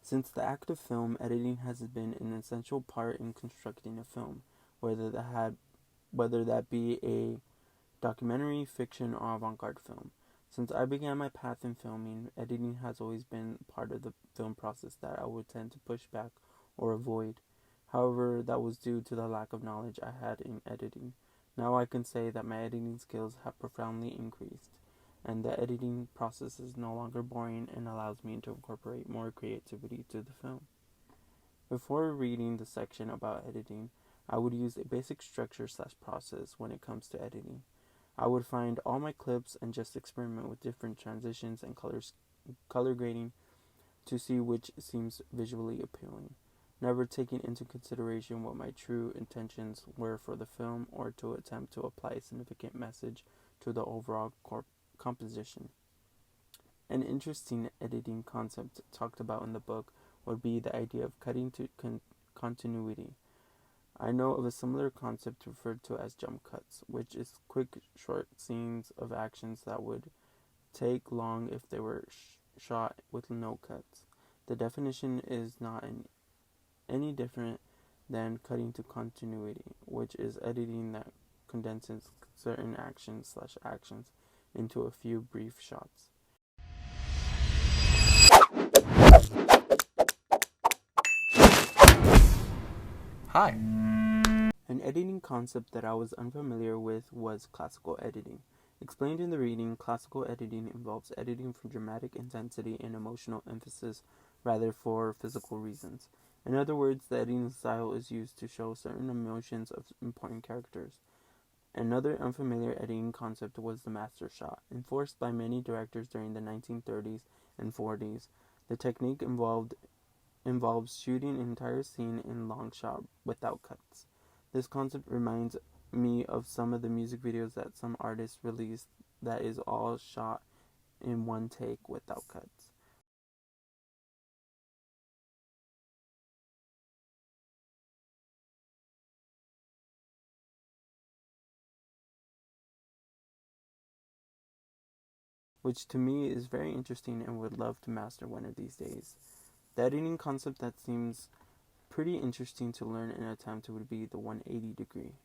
Since the act of film editing has been an essential part in constructing a film, whether that be a documentary, fiction, or avant-garde film. Since I began my path in filming, editing has always been part of the film process that I would tend to push back or avoid. However, that was due to the lack of knowledge I had in editing. Now I can say that my editing skills have profoundly increased, and the editing process is no longer boring and allows me to incorporate more creativity to the film. Before reading the section about editing, I would use a basic structure/process when it comes to editing. I would find all my clips and just experiment with different transitions and color grading to see which seems visually appealing, never taking into consideration what my true intentions were for the film or to attempt to apply a significant message to the overall composition. An interesting editing concept talked about in the book would be the idea of cutting to continuity. I know of a similar concept referred to as jump cuts, which is quick, short scenes of actions that would take long if they were shot with no cuts. The definition is not any different than cutting to continuity, which is editing that condenses certain actions/actions into a few brief shots. Hi. An editing concept that I was unfamiliar with was classical editing. Explained in the reading, classical editing involves editing for dramatic intensity and emotional emphasis rather for physical reasons. In other words, the editing style is used to show certain emotions of important characters. Another unfamiliar editing concept was the master shot. Enforced by many directors during the 1930s and 40s, the technique involves shooting an entire scene in long shot without cuts. This concept reminds me of some of the music videos that some artists released that is all shot in one take without cuts. Which to me is very interesting and would love to master one of these days. The editing concept that seems pretty interesting to learn and attempt would be the 180 degree.